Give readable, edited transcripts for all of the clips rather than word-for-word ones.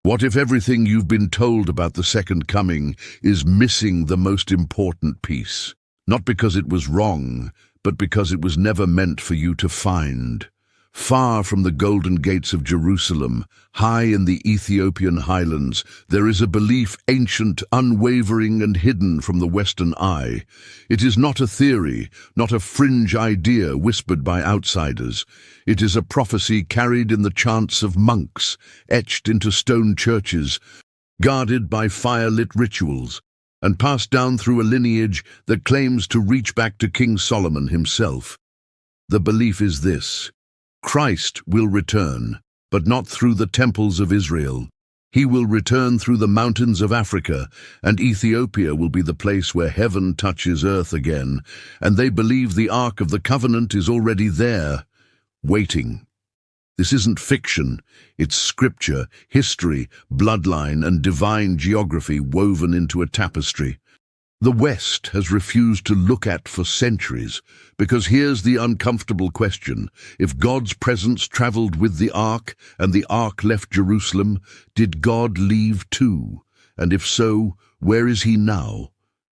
What if everything you've been told about the second coming is missing the most important piece? Not because it was wrong, but because it was never meant for you to find. Far from the golden gates of Jerusalem, high in the Ethiopian highlands, there is a belief ancient, unwavering, and hidden from the Western eye. It is not a theory, not a fringe idea whispered by outsiders. It is a prophecy carried in the chants of monks, etched into stone churches, guarded by fire-lit rituals, and passed down through a lineage that claims to reach back to King Solomon himself. The belief is this: Christ will return, but not through the temples of Israel. He will return through the mountains of Africa, and Ethiopia will be the place where heaven touches earth again, and they believe the Ark of the Covenant is already there, waiting. This isn't fiction, it's scripture, history, bloodline, and divine geography woven into a tapestry. The West has refused to look at for centuries, because here's the uncomfortable question: if God's presence traveled with the Ark and the Ark left Jerusalem, did God leave too? And if so, where is he now?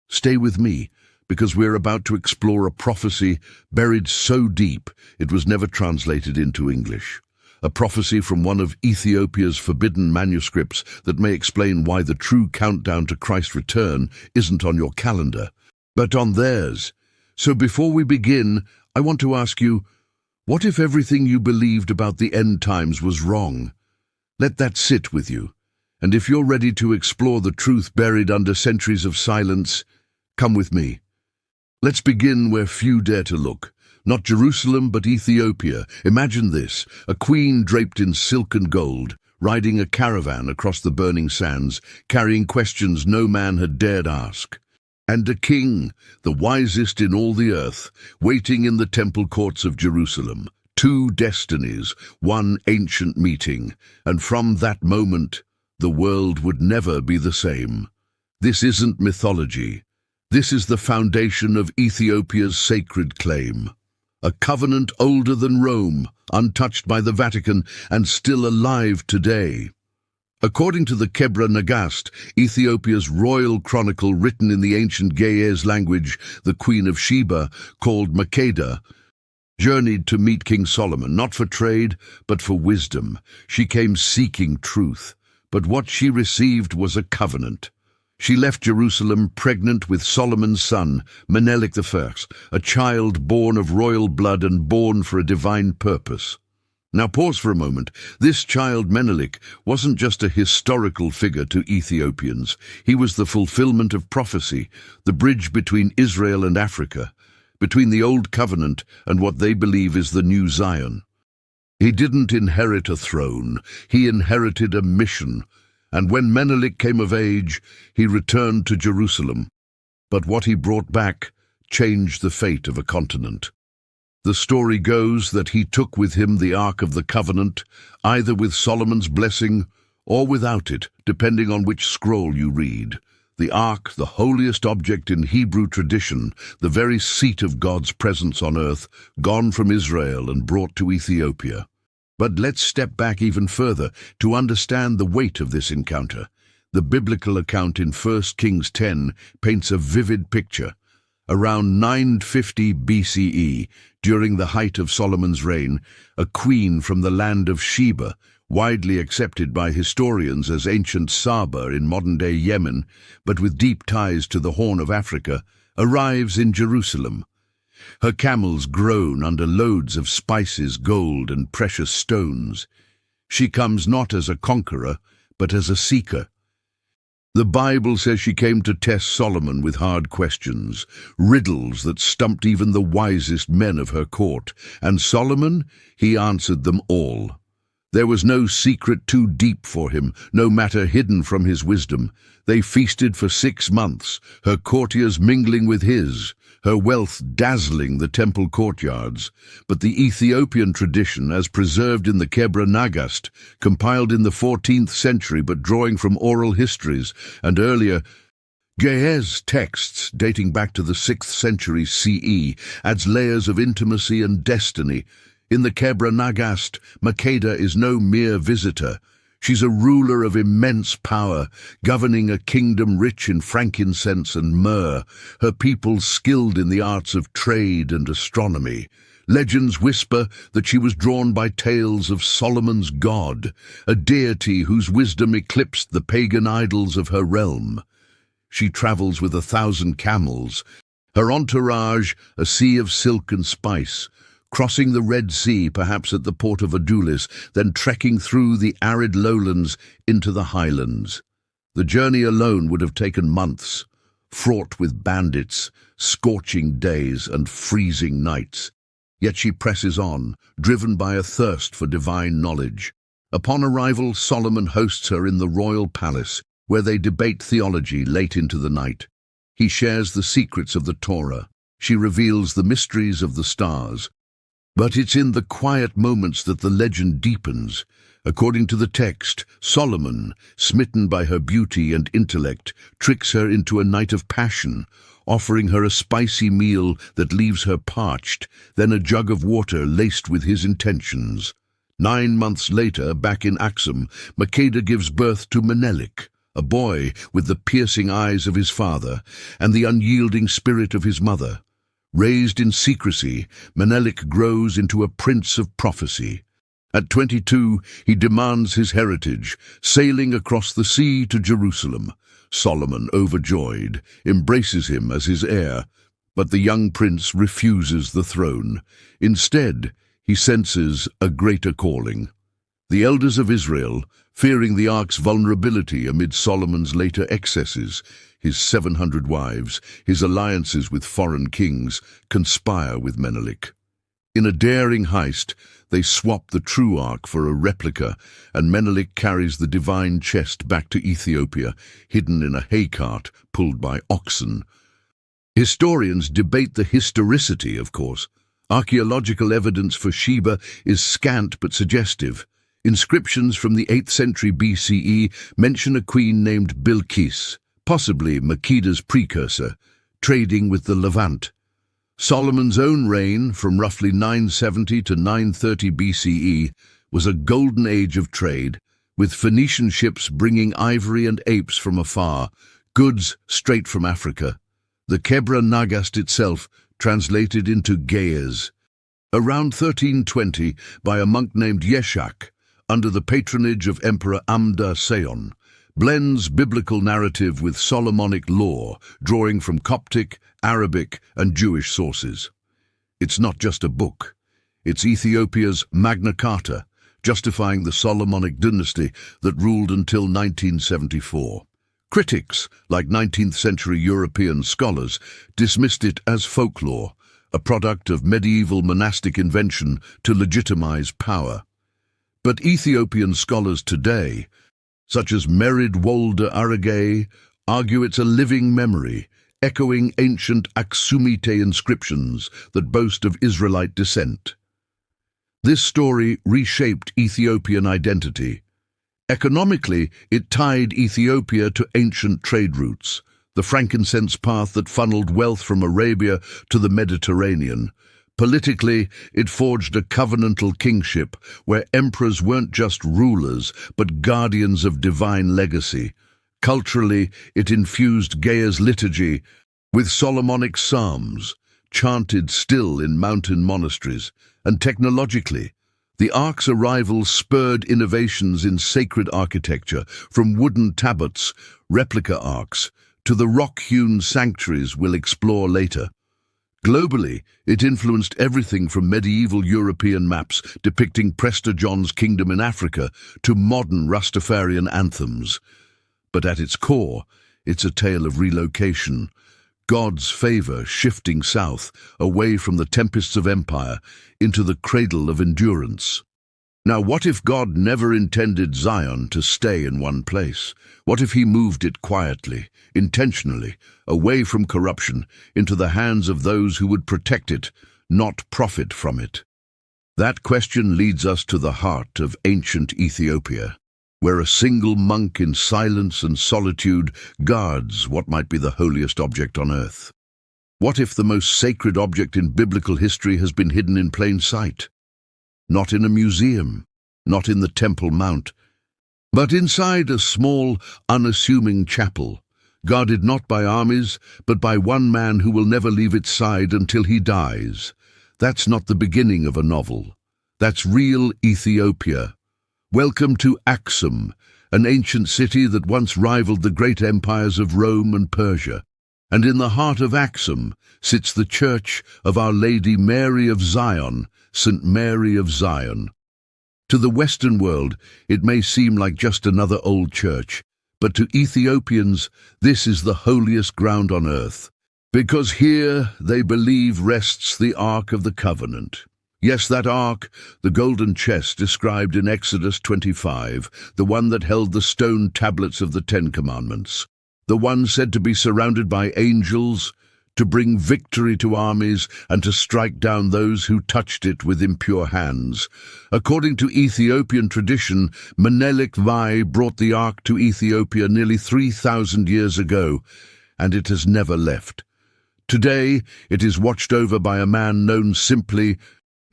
Stay with me, because we're about to explore a prophecy buried so deep it was never translated into English. A prophecy from one of Ethiopia's forbidden manuscripts that may explain why the true countdown to Christ's return isn't on your calendar, but on theirs. So before we begin, I want to ask you, what if everything you believed about the end times was wrong? Let that sit with you. And if you're ready to explore the truth buried under centuries of silence, come with me. Let's begin where few dare to look. Not Jerusalem, but Ethiopia. Imagine this: a queen draped in silk and gold, riding a caravan across the burning sands, carrying questions no man had dared ask. And a king, the wisest in all the earth, waiting in the temple courts of Jerusalem. Two destinies, one ancient meeting, and from that moment, the world would never be the same. This isn't mythology. This is the foundation of Ethiopia's sacred claim. A covenant older than Rome, untouched by the Vatican, and still alive today. According to the Kebra Nagast, Ethiopia's royal chronicle written in the ancient Ge'ez language, the Queen of Sheba, called Makeda, journeyed to meet King Solomon, not for trade, but for wisdom. She came seeking truth, but what she received was a covenant. She left Jerusalem pregnant with Solomon's son, Menelik I, a child born of royal blood and born for a divine purpose. Now pause for a moment. This child, Menelik, wasn't just a historical figure to Ethiopians. He was the fulfillment of prophecy, the bridge between Israel and Africa, between the Old Covenant and what they believe is the New Zion. He didn't inherit a throne, he inherited a mission. And when Menelik came of age, he returned to Jerusalem. But what he brought back changed the fate of a continent. The story goes that he took with him the Ark of the Covenant, either with Solomon's blessing or without it, depending on which scroll you read. The Ark, the holiest object in Hebrew tradition, the very seat of God's presence on earth, gone from Israel and brought to Ethiopia. But let's step back even further to understand the weight of this encounter. The biblical account in 1 Kings 10 paints a vivid picture. Around 950 BCE, during the height of Solomon's reign, a queen from the land of Sheba, widely accepted by historians as ancient Saba in modern-day Yemen, but with deep ties to the Horn of Africa, arrives in Jerusalem. Her camels groan under loads of spices, gold, and precious stones. She comes not as a conqueror, but as a seeker. The Bible says she came to test Solomon with hard questions, riddles that stumped even the wisest men of her court. And Solomon, he answered them all. There was no secret too deep for him, no matter hidden from his wisdom. They feasted for 6 months, her courtiers mingling with his, her wealth dazzling the temple courtyards. But the Ethiopian tradition, as preserved in the Kebra Nagast, compiled in the 14th century but drawing from oral histories and earlier Ge'ez texts dating back to the 6th century CE, adds layers of intimacy and destiny. In the Kebra Nagast, Makeda is no mere visitor. She's a ruler of immense power, governing a kingdom rich in frankincense and myrrh, her people skilled in the arts of trade and astronomy. Legends whisper that she was drawn by tales of Solomon's god, a deity whose wisdom eclipsed the pagan idols of her realm. She travels with 1,000 camels, her entourage a sea of silk and spice, crossing the Red Sea perhaps at the port of Adulis, then trekking through the arid lowlands into the highlands. The journey alone would have taken months, fraught with bandits, scorching days and freezing nights. Yet she presses on, driven by a thirst for divine knowledge. Upon arrival, Solomon hosts her in the royal palace, where they debate theology late into the night. He shares the secrets of the Torah. She reveals the mysteries of the stars. But it's in the quiet moments that the legend deepens. According to the text, Solomon, smitten by her beauty and intellect, tricks her into a night of passion, offering her a spicy meal that leaves her parched, then a jug of water laced with his intentions. 9 months later, back in Axum, Makeda gives birth to Menelik, a boy with the piercing eyes of his father and the unyielding spirit of his mother. Raised in secrecy, Menelik grows into a prince of prophecy. At 22, he demands his heritage, sailing across the sea to Jerusalem. Solomon, overjoyed, embraces him as his heir, but the young prince refuses the throne. Instead, he senses a greater calling. The elders of Israel, fearing the ark's vulnerability amid Solomon's later excesses, his 700 wives, his alliances with foreign kings, conspire with Menelik. In a daring heist, they swap the true Ark for a replica, and Menelik carries the divine chest back to Ethiopia, hidden in a hay cart pulled by oxen. Historians debate the historicity, of course. Archaeological evidence for Sheba is scant but suggestive. Inscriptions from the 8th century BCE mention a queen named Bilqis, possibly Makeda's precursor, trading with the Levant. Solomon's own reign, from roughly 970 to 930 BCE, was a golden age of trade, with Phoenician ships bringing ivory and apes from afar, goods straight from Africa. The Kebra Nagast itself translated into Ge'ez. Around 1320, by a monk named Yeshak, under the patronage of Emperor Amda Seyon, blends biblical narrative with Solomonic lore, drawing from Coptic, Arabic, and Jewish sources. It's not just a book. It's Ethiopia's Magna Carta, justifying the Solomonic dynasty that ruled until 1974. Critics, like 19th century European scholars, dismissed it as folklore, a product of medieval monastic invention to legitimize power. But Ethiopian scholars today, such as Merid Wolde Arage, argue it's a living memory, echoing ancient Aksumite inscriptions that boast of Israelite descent. This story reshaped Ethiopian identity. Economically, it tied Ethiopia to ancient trade routes, the frankincense path that funneled wealth from Arabia to the Mediterranean. Politically, it forged a covenantal kingship where emperors weren't just rulers, but guardians of divine legacy. Culturally, it infused Ge'ez liturgy with Solomonic psalms, chanted still in mountain monasteries, and technologically, the Ark's arrival spurred innovations in sacred architecture, from wooden tabots, replica arks, to the rock-hewn sanctuaries we'll explore later. Globally, it influenced everything from medieval European maps depicting Prester John's kingdom in Africa to modern Rastafarian anthems. But at its core, it's a tale of relocation, God's favor shifting south, away from the tempests of empire, into the cradle of endurance. Now, what if God never intended Zion to stay in one place? What if he moved it quietly, intentionally, away from corruption, into the hands of those who would protect it, not profit from it? That question leads us to the heart of ancient Ethiopia, where a single monk in silence and solitude guards what might be the holiest object on earth. What if the most sacred object in biblical history has been hidden in plain sight? Not in a museum, not in the Temple Mount, But inside a small, unassuming chapel, guarded not by armies, but by one man who will never leave its side until he dies. That's not the beginning of a novel. That's real Ethiopia. Welcome to Axum, an ancient city that once rivaled the great empires of Rome and Persia. And in the heart of Axum sits the church of Our Lady Mary of Zion, St. Mary of Zion. To the Western world, it may seem like just another old church, but to Ethiopians, this is the holiest ground on earth, because here, they believe, rests the Ark of the Covenant. Yes, that Ark, the golden chest described in Exodus 25, the one that held the stone tablets of the Ten Commandments, the one said to be surrounded by angels, to bring victory to armies and to strike down those who touched it with impure hands. According to Ethiopian tradition, Menelik I brought the Ark to Ethiopia nearly 3,000 years ago, and it has never left. Today, it is watched over by a man known simply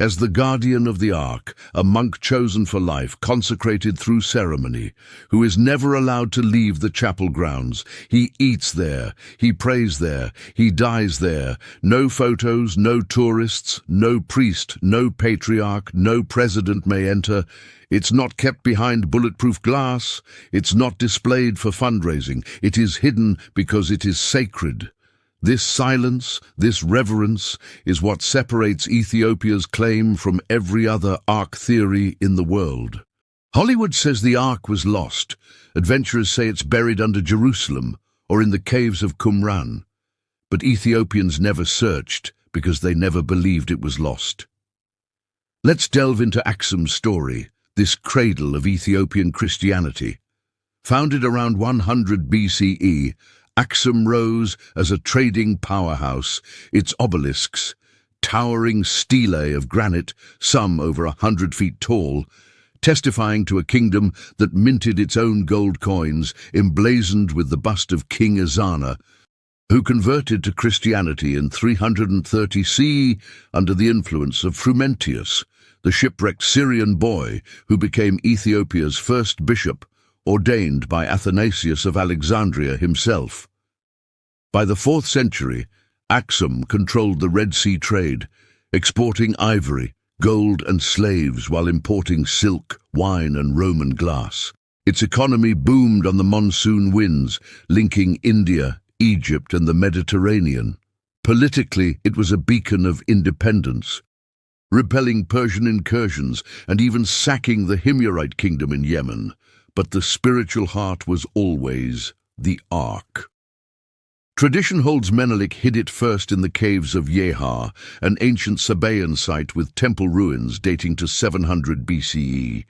as the guardian of the Ark, a monk chosen for life, consecrated through ceremony, who is never allowed to leave the chapel grounds. He eats there, he prays there, he dies there. No photos, no tourists, no priest, no patriarch, no president may enter. It's not kept behind bulletproof glass. It's not displayed for fundraising. It is hidden because it is sacred. This silence, this reverence, is what separates Ethiopia's claim from every other Ark theory in the world. Hollywood says the Ark was lost. Adventurers say it's buried under Jerusalem or in the caves of Qumran. But Ethiopians never searched because they never believed it was lost. Let's delve into Axum's story, this cradle of Ethiopian Christianity. Founded around 100 BCE, Axum rose as a trading powerhouse, its obelisks, towering stelae of granite, some over 100 feet tall, testifying to a kingdom that minted its own gold coins, emblazoned with the bust of King Ezana, who converted to Christianity in 330 CE under the influence of Frumentius, the shipwrecked Syrian boy who became Ethiopia's first bishop, ordained by Athanasius of Alexandria himself. By the 4th century, Axum controlled the Red Sea trade, exporting ivory, gold and slaves while importing silk, wine and Roman glass. Its economy boomed on the monsoon winds, linking India, Egypt and the Mediterranean. Politically, it was a beacon of independence, repelling Persian incursions and even sacking the Himyarite kingdom in Yemen. But the spiritual heart was always the Ark. Tradition holds Menelik hid it first in the caves of Yeha, an ancient Sabaean site with temple ruins dating to 700 BCE,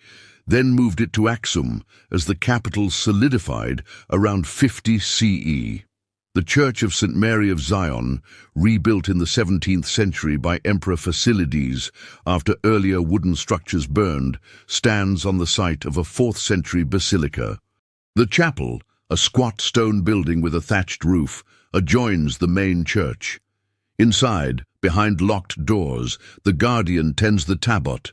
then moved it to Axum as the capital solidified around 50 CE. The Church of St. Mary of Zion, rebuilt in the 17th century by Emperor Fasilides after earlier wooden structures burned, stands on the site of a 4th century basilica. The chapel, a squat stone building with a thatched roof, adjoins the main church. Inside, behind locked doors, the guardian tends the tabot,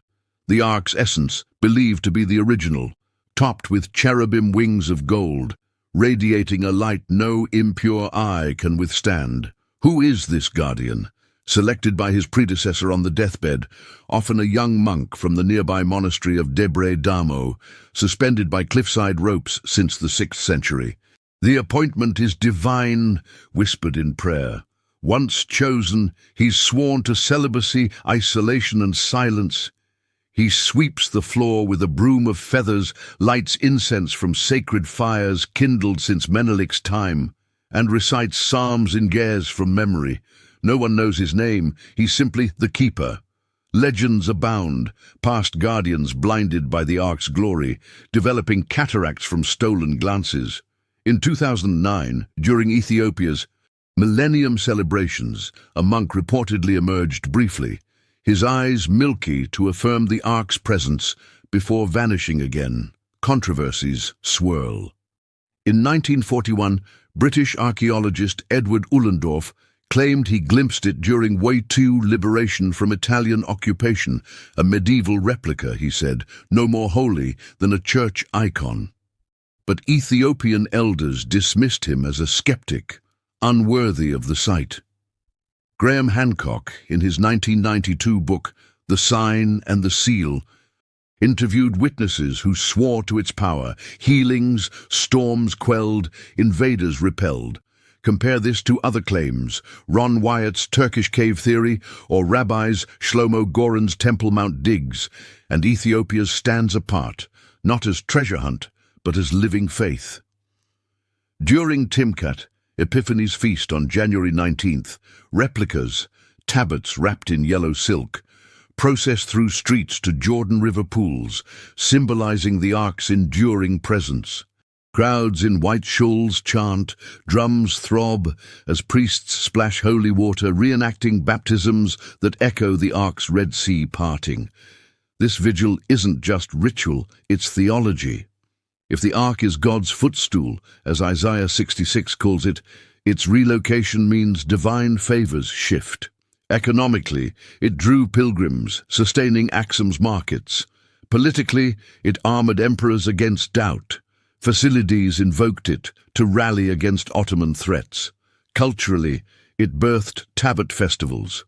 the Ark's essence, believed to be the original, topped with cherubim wings of gold, radiating a light no impure eye can withstand. Who is this guardian? Selected by his predecessor on the deathbed, often a young monk from the nearby monastery of Debre Damo, suspended by cliffside ropes since the 6th century. The appointment is divine, whispered in prayer. Once chosen, he's sworn to celibacy, isolation and silence. He sweeps the floor with a broom of feathers, lights incense from sacred fires kindled since Menelik's time, and recites psalms in Ge'ez from memory. No one knows his name, he's simply the keeper. Legends abound, past guardians blinded by the Ark's glory, developing cataracts from stolen glances. In 2009, during Ethiopia's Millennium celebrations, a monk reportedly emerged briefly, his eyes milky to affirm the Ark's presence before vanishing again. Controversies swirl. In 1941, British archaeologist Edward Ullendorf claimed he glimpsed it during Waitu liberation from Italian occupation, a medieval replica, he said, no more holy than a church icon. but Ethiopian elders dismissed him as a skeptic, unworthy of the sight. Graham Hancock, in his 1992 book, The Sign and the Seal, interviewed witnesses who swore to its power, healings, storms quelled, invaders repelled. Compare this to other claims, Ron Wyatt's Turkish cave theory or Rabbis Shlomo Goran's Temple Mount Diggs, and Ethiopia's stands apart, not as treasure hunt, but as living faith. During Timkat, Epiphany's feast on January 19th, replicas, tablets wrapped in yellow silk, processed through streets to Jordan River pools, symbolizing the Ark's enduring presence. Crowds in white shawls chant, drums throb, as priests splash holy water, reenacting baptisms that echo the Ark's Red Sea parting. This vigil isn't just ritual, it's theology. If the Ark is God's footstool, as Isaiah 66 calls it, its relocation means divine favors shift. Economically, it drew pilgrims, sustaining Axum's markets. Politically, it armored emperors against doubt. Facilities invoked it to rally against Ottoman threats. Culturally, it birthed Tabbat festivals,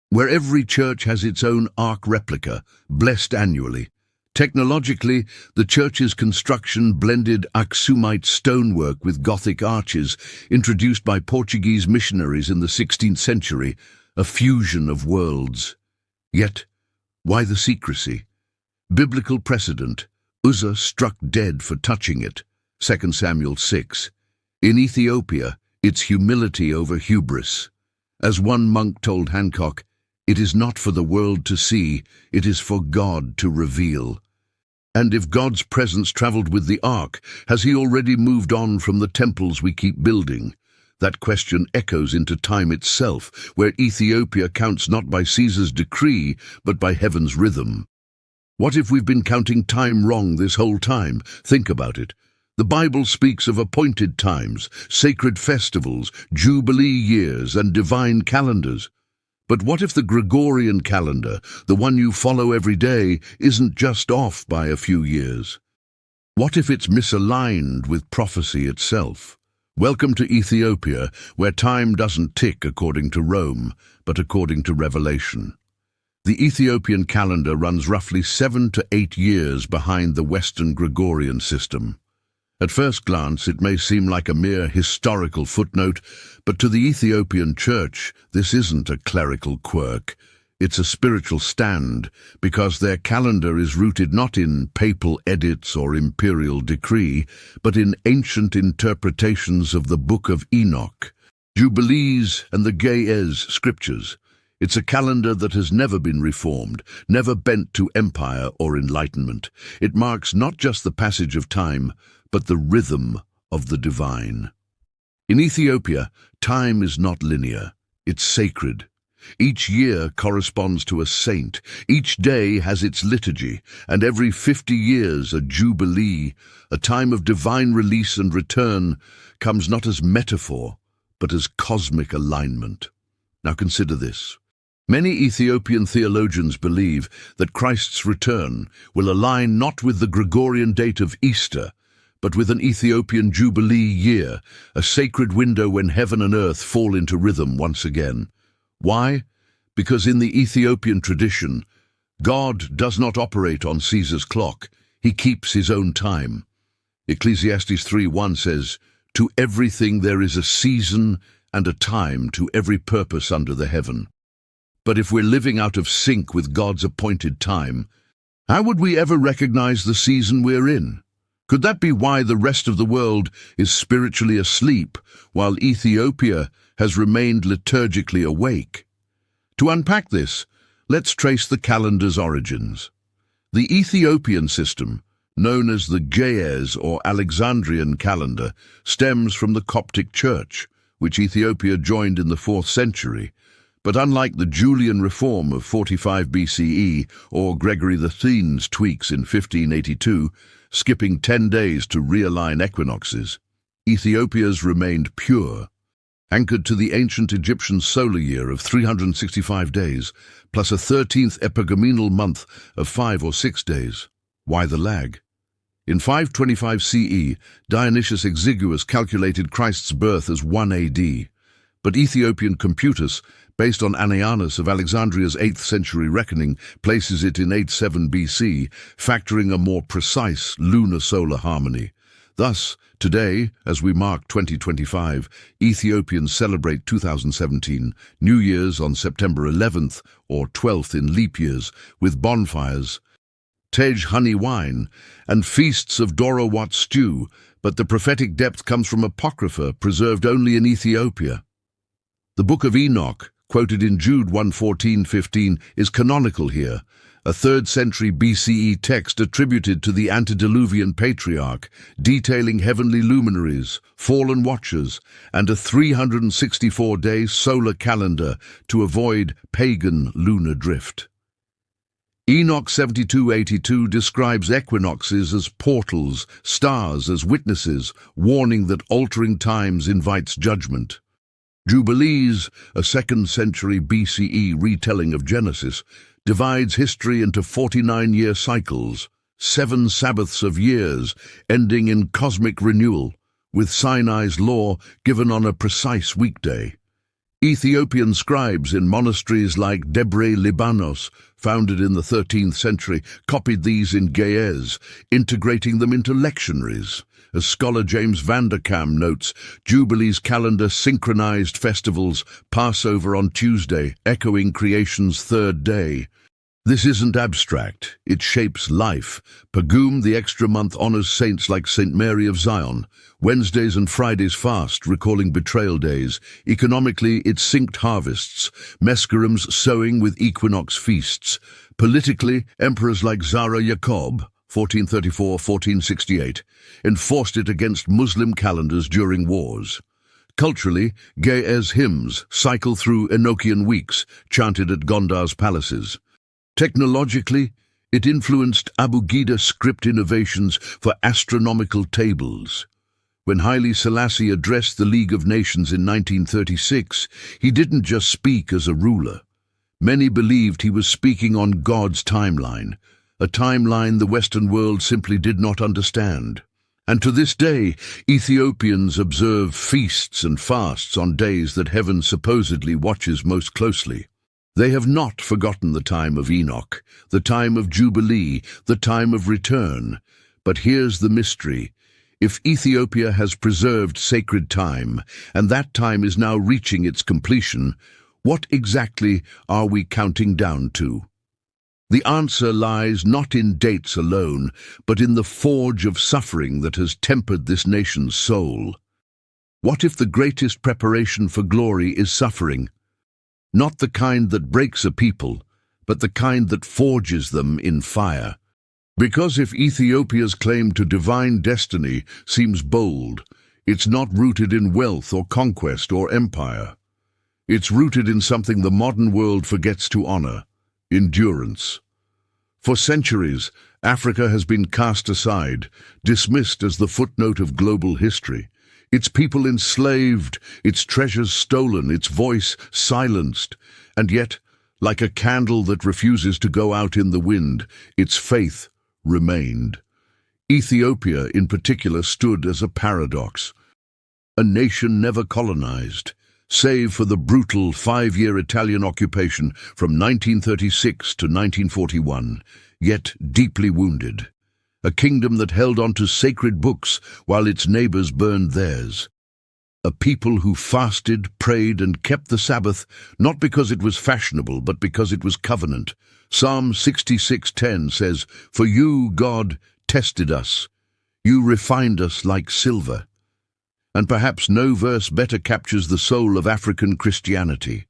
where every church has its own Ark replica, blessed annually. Technologically, the church's construction blended Aksumite stonework with Gothic arches, introduced by Portuguese missionaries in the 16th century, a fusion of worlds. Yet, why the secrecy? Biblical precedent, Uzzah struck dead for touching it, 2 Samuel 6. In Ethiopia, it's humility over hubris. As one monk told Hancock, it is not for the world to see, it is for God to reveal. And if God's presence traveled with the Ark, has he already moved on from the temples we keep building? That question echoes into time itself, where Ethiopia counts not by Caesar's decree, but by heaven's rhythm. What if we've been counting time wrong this whole time? Think about it. The Bible speaks of appointed times, sacred festivals, jubilee years, and divine calendars. But what if the Gregorian calendar, the one you follow every day, isn't just off by a few years? What if it's misaligned with prophecy itself? Welcome to Ethiopia, where time doesn't tick according to Rome, but according to Revelation. The Ethiopian calendar runs roughly 7 to 8 years behind the Western Gregorian system. At first glance, it may seem like a mere historical footnote, but to the Ethiopian Church, this isn't a clerical quirk. It's a spiritual stand, because their calendar is rooted not in papal edits or imperial decree, but in ancient interpretations of the Book of Enoch, Jubilees and the Ge'ez scriptures. It's a calendar that has never been reformed, never bent to empire or enlightenment. It marks not just the passage of time, but the rhythm of the divine. In Ethiopia, time is not linear. It's sacred. Each year corresponds to a saint. Each day has its liturgy, and every 50 years a jubilee, a time of divine release and return, comes not as metaphor, but as cosmic alignment. Now consider this. Many Ethiopian theologians believe that Christ's return will align not with the Gregorian date of Easter, but with an Ethiopian Jubilee year, a sacred window when heaven and earth fall into rhythm once again. Why? Because in the Ethiopian tradition, God does not operate on Caesar's clock. He keeps his own time. Ecclesiastes 3:1 says, "To everything there is a season and a time to every purpose under the heaven." But if we're living out of sync with God's appointed time, how would we ever recognize the season we're in? Could that be why the rest of the world is spiritually asleep, while Ethiopia has remained liturgically awake? To unpack this, let's trace the calendar's origins. The Ethiopian system, known as the Ge'ez or Alexandrian calendar, stems from the Coptic Church, which Ethiopia joined in the 4th century. But unlike the Julian reform of 45 BCE or Gregory XIII's tweaks in 1582, skipping 10 days to realign equinoxes, Ethiopia's remained pure, anchored to the ancient Egyptian solar year of 365 days, plus a 13th epagomenal month of 5 or 6 days. Why the lag? In 525 CE, Dionysius Exiguus calculated Christ's birth as 1 AD, but Ethiopian Computus, based on Annianus of Alexandria's 8th century reckoning, places it in 87 BC, factoring a more precise lunar-solar harmony. Thus, today, as we mark 2025, Ethiopians celebrate 2017, New Year's on September 11th or 12th in leap years, with bonfires, Tej honey wine, and feasts of Dorowat stew, but the prophetic depth comes from Apocrypha, preserved only in Ethiopia. The Book of Enoch, quoted in Jude 1:14-15, is canonical here, a 3rd century BCE text attributed to the antediluvian patriarch, detailing heavenly luminaries, fallen watchers, and a 364-day solar calendar to avoid pagan lunar drift. Enoch 72:82 describes equinoxes as portals, stars as witnesses, warning that altering times invites judgment. Jubilees, a 2nd century BCE retelling of Genesis, divides history into 49-year cycles, 7 Sabbaths of years, ending in cosmic renewal, with Sinai's law given on a precise weekday. Ethiopian scribes in monasteries like Debre Libanos, founded in the 13th century, copied these in Ge'ez, integrating them into lectionaries. As scholar James Vanderkam notes, Jubilee's calendar synchronized festivals, Passover on Tuesday, echoing creation's 3rd day. This isn't abstract, it shapes life. Pagum, the extra month, honors saints like St. Mary of Zion. Wednesdays and Fridays fast, recalling betrayal days. Economically, it synced harvests. Mescarim's sowing with equinox feasts. Politically, emperors like Zara Yacob, 1434-1468, enforced it against Muslim calendars during wars. Culturally, Ge'ez hymns cycle through Enochian weeks, chanted at Gondar's palaces. Technologically, it influenced Abugida script innovations for astronomical tables. When Haile Selassie addressed the League of Nations in 1936, he didn't just speak as a ruler. Many believed he was speaking on God's timeline, a timeline the Western world simply did not understand. And to this day, Ethiopians observe feasts and fasts on days that heaven supposedly watches most closely. They have not forgotten the time of Enoch, the time of Jubilee, the time of return. But here's the mystery. If Ethiopia has preserved sacred time, and that time is now reaching its completion, what exactly are we counting down to? The answer lies not in dates alone, but in the forge of suffering that has tempered this nation's soul. What if the greatest preparation for glory is suffering? Not the kind that breaks a people, but the kind that forges them in fire. Because if Ethiopia's claim to divine destiny seems bold, it's not rooted in wealth or conquest or empire. It's rooted in something the modern world forgets to honor: endurance. For centuries, Africa has been cast aside, dismissed as the footnote of global history. Its people enslaved, its treasures stolen, its voice silenced. And yet, like a candle that refuses to go out in the wind, its faith remained. Ethiopia, in particular, stood as a paradox. A nation never colonized, save for the brutal 5-year Italian occupation from 1936 to 1941, yet deeply wounded. A kingdom that held on to sacred books while its neighbors burned theirs. A people who fasted, prayed, and kept the Sabbath, not because it was fashionable, but because it was covenant. Psalm 66:10 says, "For you, God, tested us. You refined us like silver." And perhaps no verse better captures the soul of African Christianity.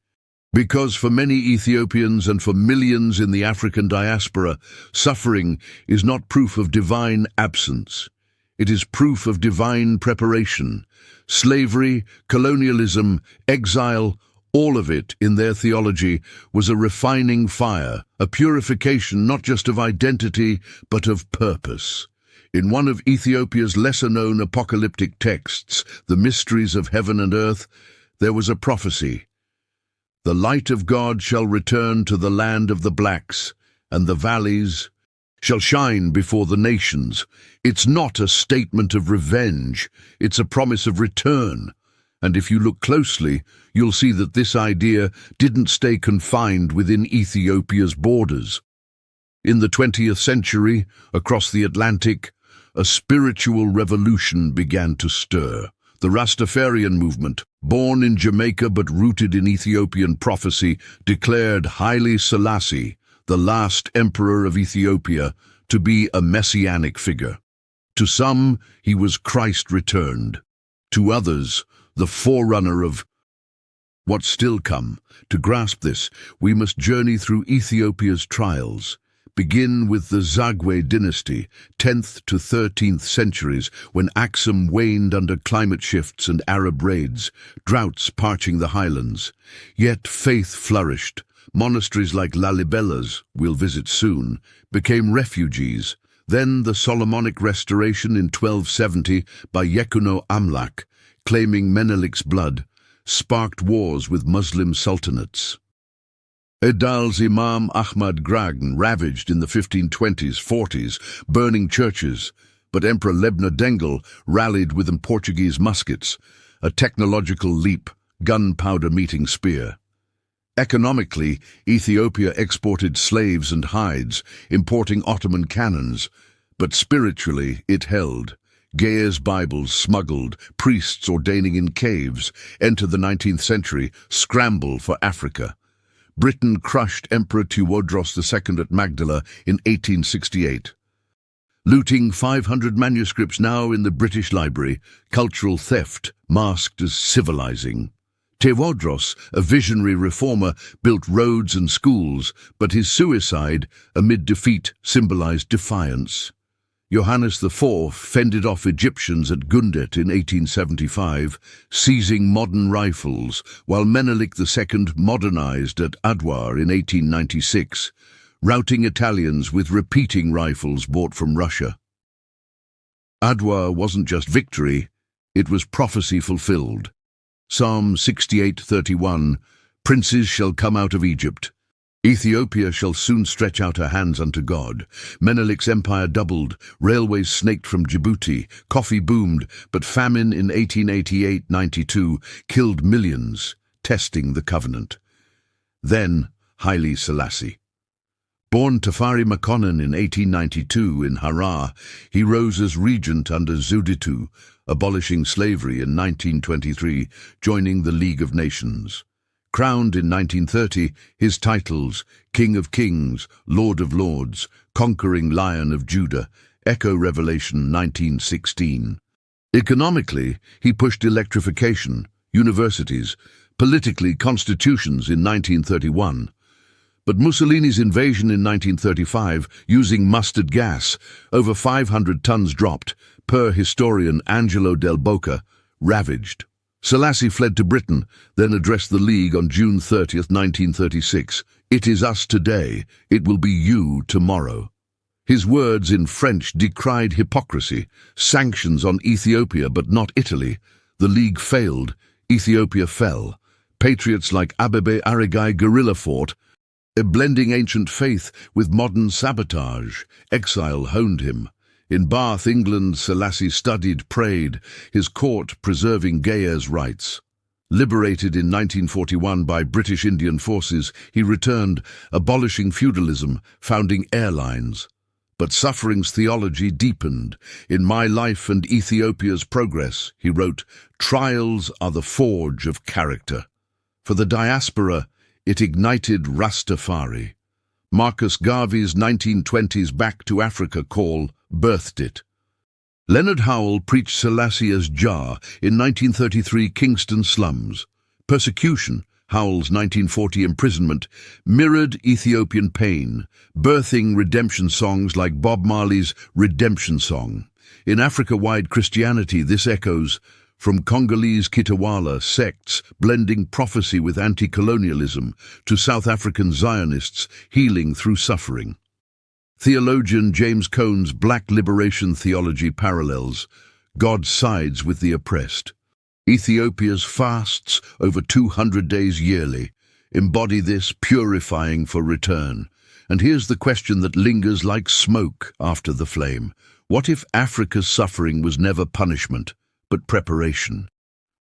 Because for many Ethiopians and for millions in the African diaspora, suffering is not proof of divine absence. It is proof of divine preparation. Slavery, colonialism, exile, all of it, in their theology, was a refining fire, a purification not just of identity, but of purpose. In one of Ethiopia's lesser-known apocalyptic texts, The Mysteries of Heaven and Earth, there was a prophecy. The light of God shall return to the land of the blacks, and the valleys shall shine before the nations. It's not a statement of revenge, it's a promise of return. And if you look closely, you'll see that this idea didn't stay confined within Ethiopia's borders. In the 20th century, across the Atlantic, a spiritual revolution began to stir. The Rastafarian movement, born in Jamaica but rooted in Ethiopian prophecy, declared Haile Selassie, the last emperor of Ethiopia, to be a messianic figure. To some, he was Christ returned. To others, the forerunner of what's still come. To grasp this, we must journey through Ethiopia's trials. Begin with the Zagwe dynasty, 10th to 13th centuries, when Axum waned under climate shifts and Arab raids, droughts parching the highlands. Yet faith flourished. Monasteries like Lalibela's, we'll visit soon, became refugees. Then the Solomonic restoration in 1270 by Yekuno Amlak, claiming Menelik's blood, sparked wars with Muslim sultanates. Edal's Imam Ahmad Gragan ravaged in the 1520s-40s, burning churches, but Emperor Lebna Dengel rallied within Portuguese muskets, a technological leap, gunpowder meeting spear. Economically, Ethiopia exported slaves and hides, importing Ottoman cannons, but spiritually it held. Gaia's Bibles smuggled, priests ordaining in caves, enter the 19th century, scramble for Africa. Britain crushed Emperor Tewodros II at Magdala in 1868. Looting 500 manuscripts now in the British Library, cultural theft masked as civilizing. Tewodros, a visionary reformer, built roads and schools, but his suicide, amid defeat, symbolized defiance. Johannes IV fended off Egyptians at Gundet in 1875, seizing modern rifles, while Menelik II modernized at Adwar in 1896, routing Italians with repeating rifles bought from Russia. Adwar wasn't just victory, it was prophecy fulfilled. Psalm 68:31, Princes shall come out of Egypt. Ethiopia shall soon stretch out her hands unto God. Menelik's empire doubled, railways snaked from Djibouti, coffee boomed, but famine in 1888-92 killed millions, testing the covenant. Then Haile Selassie. Born Tafari Makonnen in 1892 in Harar, he rose as regent under Zuditu, abolishing slavery in 1923, joining the League of Nations. Crowned in 1930, his titles, King of Kings, Lord of Lords, Conquering Lion of Judah, echo Revelation 19:16. Economically, he pushed electrification, universities, politically constitutions in 1931. But Mussolini's invasion in 1935, using mustard gas, over 500 tons dropped, per historian Angelo Del Boca, ravaged. Selassie fled to Britain, then addressed the League on June 30, 1936. It is us today, it will be you tomorrow. His words in French decried hypocrisy, sanctions on Ethiopia but not Italy. The League failed, Ethiopia fell. Patriots like Abebe Arigai guerrilla fought, blending ancient faith with modern sabotage. Exile honed him. In Bath, England, Selassie studied, prayed, his court preserving Gaia's rights. Liberated in 1941 by British Indian forces, he returned, abolishing feudalism, founding airlines. But suffering's theology deepened. In My Life and Ethiopia's Progress, he wrote, trials are the forge of character. For the diaspora, it ignited Rastafari. Marcus Garvey's 1920s Back to Africa call birthed it. Leonard Howell preached Selassie as Jah in 1933 Kingston slums. Persecution, Howell's 1940 imprisonment, mirrored Ethiopian pain, birthing redemption songs like Bob Marley's Redemption Song. In Africa-wide Christianity, this echoes from Congolese Kitawala sects blending prophecy with anti-colonialism to South African Zionists healing through suffering. Theologian James Cone's Black liberation theology parallels God sides with the oppressed. Ethiopia's fasts over 200 days yearly embody this, purifying for return. And here's the question that lingers like smoke after the flame. What if Africa's suffering was never punishment, but preparation?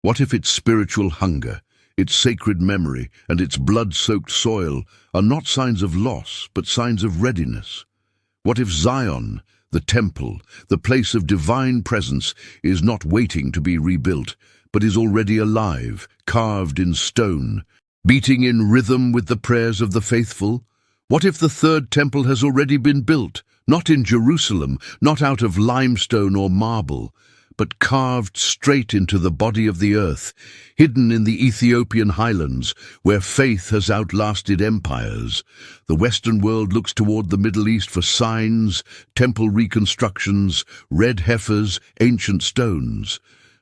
What if its spiritual hunger, its sacred memory, and its blood-soaked soil are not signs of loss, but signs of readiness? What if Zion, the temple, the place of divine presence, is not waiting to be rebuilt, but is already alive, carved in stone, beating in rhythm with the prayers of the faithful? What if the third temple has already been built, not in Jerusalem, not out of limestone or marble, but carved straight into the body of the earth, hidden in the Ethiopian highlands, where faith has outlasted empires? The Western world looks toward the Middle East for signs, temple reconstructions, red heifers, ancient stones.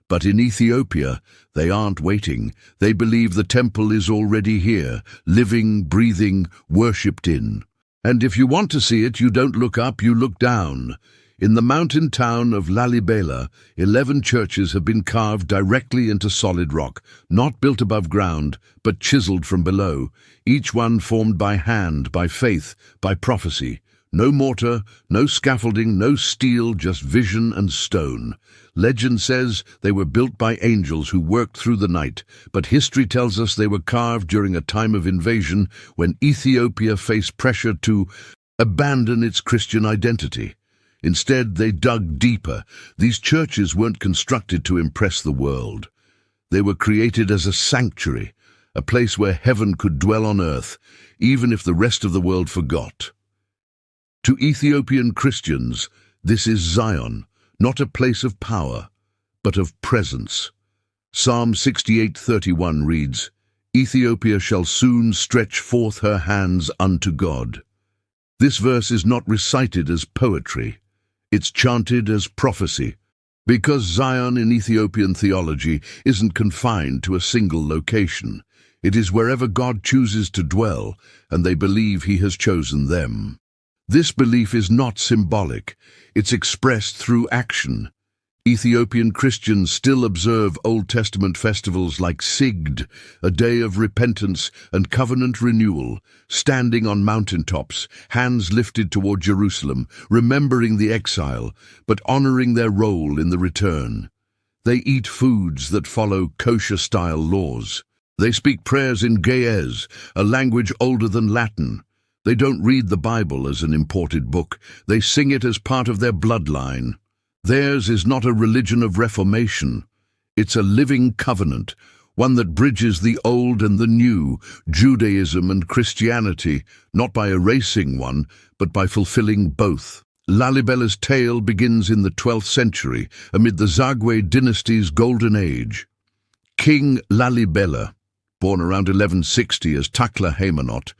But in Ethiopia, they aren't waiting. They believe the temple is already here, living, breathing, worshipped in. And if you want to see it, you don't look up, you look down. In the mountain town of Lalibela, 11 churches have been carved directly into solid rock, not built above ground, but chiseled from below, each one formed by hand, by faith, by prophecy. No mortar, no scaffolding, no steel, just vision and stone. Legend says they were built by angels who worked through the night, but history tells us they were carved during a time of invasion when Ethiopia faced pressure to abandon its Christian identity. Instead, they dug deeper. These churches weren't constructed to impress the world. They were created as a sanctuary, a place where heaven could dwell on earth, even if the rest of the world forgot. To Ethiopian Christians, this is Zion, not a place of power, but of presence. Psalm 68:31 reads, "Ethiopia shall soon stretch forth her hands unto God." This verse is not recited as poetry. It's chanted as prophecy, because Zion in Ethiopian theology isn't confined to a single location. It is wherever God chooses to dwell, and they believe He has chosen them. This belief is not symbolic. It's expressed through action. Ethiopian Christians still observe Old Testament festivals like Sigd, a day of repentance and covenant renewal, standing on mountaintops, hands lifted toward Jerusalem, remembering the exile, but honoring their role in the return. They eat foods that follow kosher-style laws. They speak prayers in Ge'ez, a language older than Latin. They don't read the Bible as an imported book. They sing it as part of their bloodline. Theirs is not a religion of reformation. It's a living covenant, one that bridges the old and the new, Judaism and Christianity, not by erasing one, but by fulfilling both. Lalibela's tale begins in the 12th century, amid the Zagwe dynasty's golden age. King Lalibela, born around 1160 as Takla Haymanot,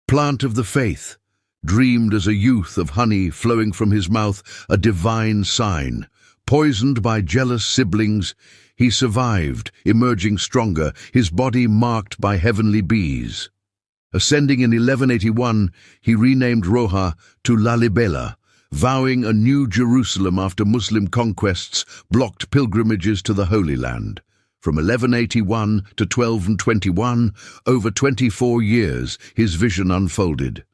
plant of the faith, dreamed as a youth of honey flowing from his mouth, a divine sign. Poisoned by jealous siblings, he survived, emerging stronger, his body marked by heavenly bees. Ascending in 1181, he renamed Roha to Lalibela, vowing a new Jerusalem after Muslim conquests blocked pilgrimages to the Holy Land. From 1181 to 1221, over 24 years, his vision unfolded.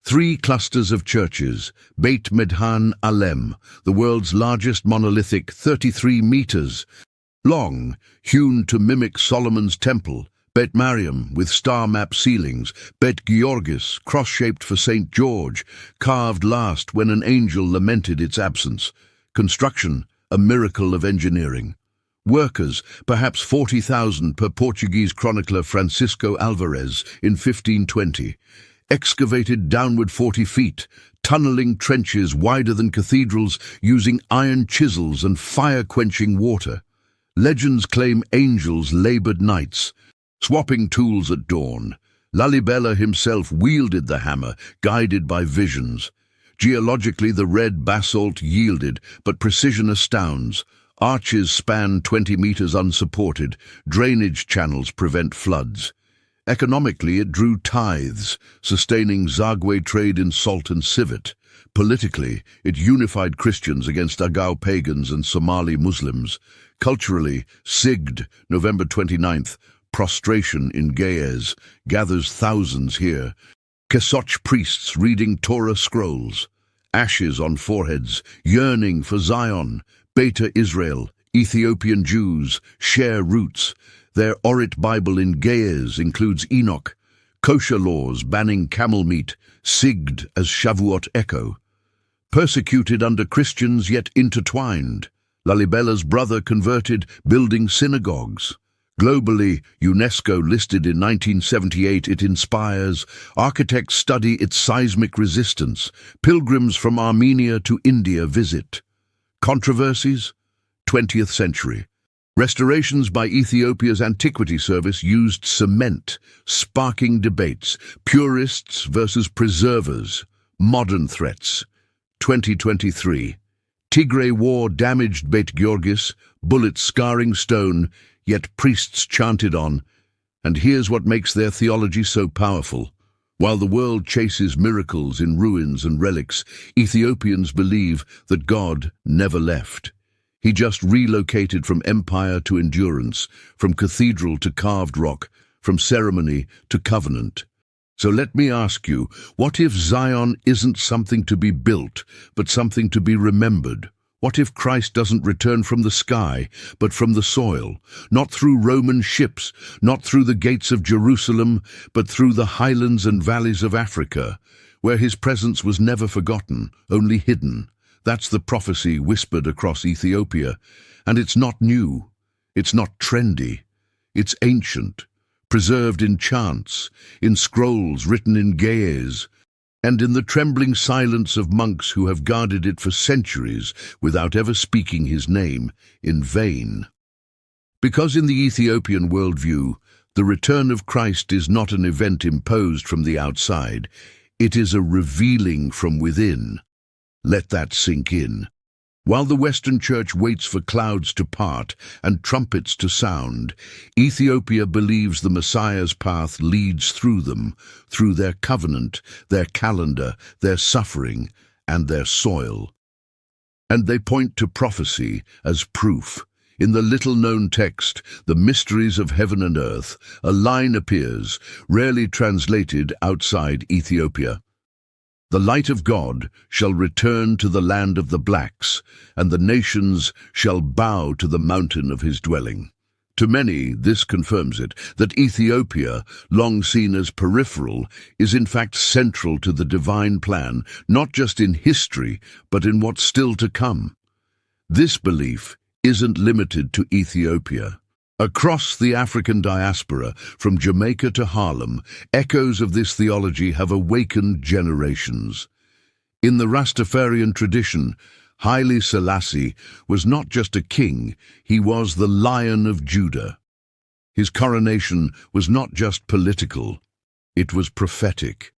3 clusters of churches, Beit Medhan Alem, the world's largest monolithic 33 meters long, hewn to mimic Solomon's temple, Bet Mariam with star-map ceilings, Bet Georgis, cross-shaped for St. George, carved last when an angel lamented its absence. Construction, a miracle of engineering. Workers, perhaps 40,000 per Portuguese chronicler Francisco Alvarez in 1520. Excavated downward 40 feet, tunneling trenches wider than cathedrals using iron chisels and fire-quenching water. Legends claim angels labored nights, swapping tools at dawn. Lalibela himself wielded the hammer, guided by visions. Geologically, the red basalt yielded, but precision astounds. Arches span 20 meters unsupported. Drainage channels prevent floods. Economically, it drew tithes, sustaining Zagwe trade in salt and civet. Politically, it unified Christians against Agau pagans and Somali Muslims. Culturally, Sigd, November 29th, prostration in Ge'ez, gathers thousands here. Kesoch priests reading Torah scrolls, ashes on foreheads, yearning for Zion. Beta Israel, Ethiopian Jews, share roots. Their Orit Bible in Ge'ez includes Enoch, kosher laws banning camel meat, sigged as Shavuot echo. Persecuted under Christians yet intertwined. Lalibela's brother converted, building synagogues. Globally, UNESCO listed in 1978, it inspires. Architects study its seismic resistance. Pilgrims from Armenia to India visit. Controversies? 20th century. Restorations by Ethiopia's Antiquity Service used cement, sparking debates. Purists versus preservers. Modern threats. 2023. Tigray War damaged Beit Georgis, bullets scarring stone, yet priests chanted on. And here's what makes their theology so powerful. While the world chases miracles in ruins and relics, Ethiopians believe that God never left. He just relocated from empire to endurance, from cathedral to carved rock, from ceremony to covenant. So let me ask you, what if Zion isn't something to be built, but something to be remembered? What if Christ doesn't return from the sky, but from the soil, not through Roman ships, not through the gates of Jerusalem, but through the highlands and valleys of Africa, where his presence was never forgotten, only hidden? That's the prophecy whispered across Ethiopia, and it's not new, it's not trendy, it's ancient, preserved in chants, in scrolls written in Ge'ez, and in the trembling silence of monks who have guarded it for centuries without ever speaking his name in vain. Because in the Ethiopian worldview, the return of Christ is not an event imposed from the outside, it is a revealing from within. Let that sink in. While the Western Church waits for clouds to part and trumpets to sound, Ethiopia believes the Messiah's path leads through them, through their covenant, their calendar, their suffering, and their soil. And they point to prophecy as proof. In the little-known text, The Mysteries of Heaven and Earth, a line appears, rarely translated outside Ethiopia. The light of God shall return to the land of the blacks, and the nations shall bow to the mountain of his dwelling. To many, this confirms it, that Ethiopia, long seen as peripheral, is in fact central to the divine plan, not just in history, but in what's still to come. This belief isn't limited to Ethiopia. Across the African diaspora, from Jamaica to Harlem, echoes of this theology have awakened generations. In the Rastafarian tradition, Haile Selassie was not just a king, he was the Lion of Judah. His coronation was not just political, it was prophetic.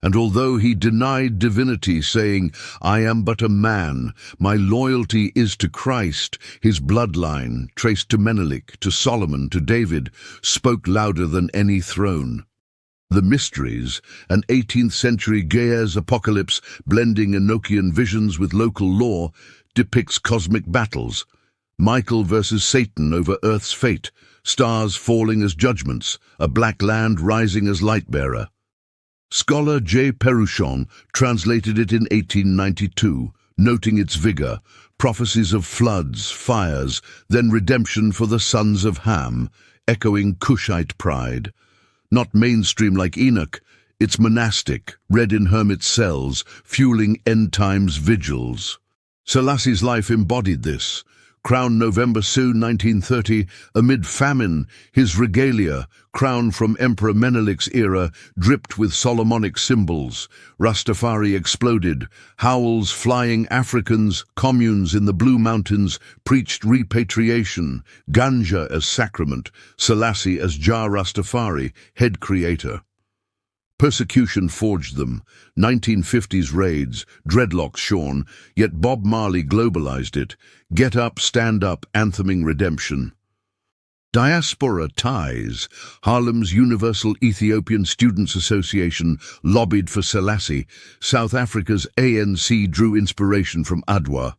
And although he denied divinity, saying, "I am but a man, my loyalty is to Christ," his bloodline, traced to Menelik, to Solomon, to David, spoke louder than any throne. The Mysteries, an 18th-century Ge'ez apocalypse blending Enochian visions with local lore, depicts cosmic battles. Michael versus Satan over Earth's fate, stars falling as judgments, a black land rising as light-bearer. Scholar J. Peruchon translated it in 1892, noting its vigor, prophecies of floods, fires, then redemption for the sons of Ham, echoing Cushite pride. Not mainstream like Enoch, it's monastic, read in hermit cells, fueling end-times vigils. Selassie's life embodied this. Crowned November 2, 1930, amid famine, his regalia, crown from Emperor Menelik's era, dripped with Solomonic symbols. Rastafari exploded. Howls flying Africans, communes in the Blue Mountains, preached repatriation, ganja as sacrament, Selassie as Jah Rastafari, head creator. Persecution forged them, 1950s raids, dreadlocks shorn, yet Bob Marley globalized it, get up, stand up, antheming redemption. Diaspora ties, Harlem's Universal Ethiopian Students Association lobbied for Selassie, South Africa's ANC drew inspiration from Adwa.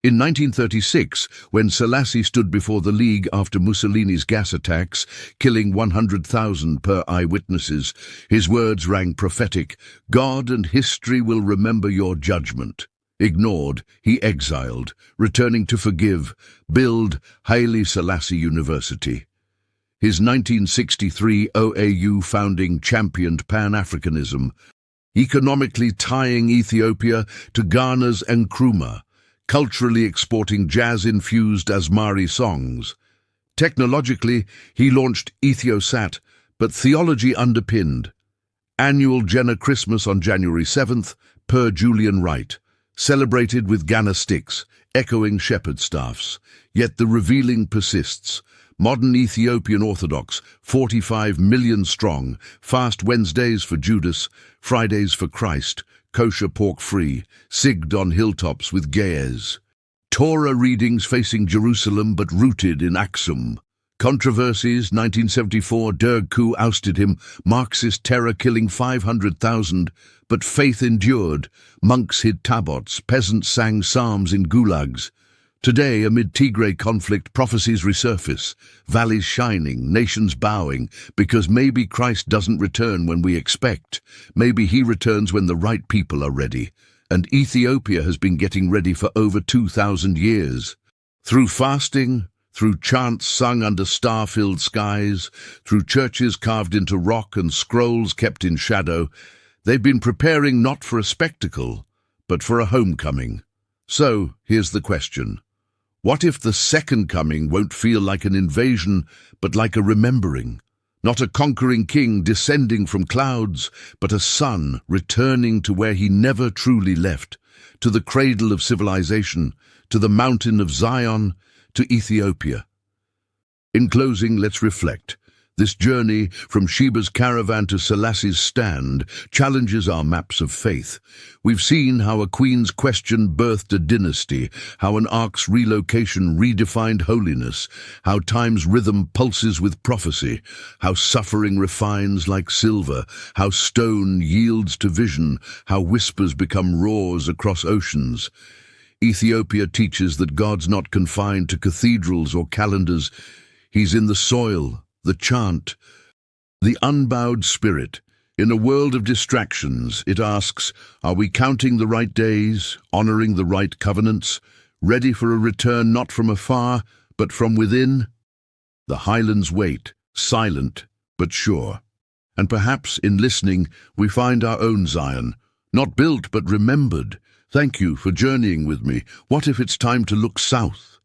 In 1936, when Selassie stood before the League after Mussolini's gas attacks, killing 100,000 per eyewitnesses, his words rang prophetic: "God and history will remember your judgment." Ignored, he exiled, returning to forgive, build Haile Selassie University. His 1963 OAU founding championed Pan-Africanism, economically tying Ethiopia to Ghana's Nkrumah, culturally exporting jazz-infused Asmari songs. Technologically, he launched EthioSat, but theology underpinned. Annual Jenna Christmas on January 7th, per Julian Rite, celebrated with Ghana sticks, echoing shepherd staffs. Yet the revealing persists. Modern Ethiopian Orthodox, 45 million strong, fast Wednesdays for Judas, Fridays for Christ, kosher pork-free, sigged on hilltops with ge'ez. Torah readings facing Jerusalem but rooted in Axum. Controversies, 1974, Derg coup ousted him, Marxist terror killing 500,000, but faith endured. Monks hid tabots, peasants sang psalms in gulags. Today, amid Tigray conflict, prophecies resurface, valleys shining, nations bowing, because maybe Christ doesn't return when we expect. Maybe he returns when the right people are ready. And Ethiopia has been getting ready for over 2,000 years. Through fasting, through chants sung under star-filled skies, through churches carved into rock and scrolls kept in shadow, they've been preparing not for a spectacle, but for a homecoming. So, here's the question. What if the second coming won't feel like an invasion, but like a remembering? Not a conquering king descending from clouds, but a son returning to where he never truly left, to the cradle of civilization, to the mountain of Zion, to Ethiopia. In closing, let's reflect. This journey from Sheba's caravan to Selassie's stand challenges our maps of faith. We've seen how a queen's question birthed a dynasty, how an ark's relocation redefined holiness, how time's rhythm pulses with prophecy, how suffering refines like silver, how stone yields to vision, how whispers become roars across oceans. Ethiopia teaches that God's not confined to cathedrals or calendars. He's in the soil, the chant, the unbowed spirit. In a world of distractions, it asks, are we counting the right days, honoring the right covenants, ready for a return not from afar, but from within? The highlands wait, silent but sure. And perhaps in listening, we find our own Zion, not built but remembered. Thank you for journeying with me. What if it's time to look south?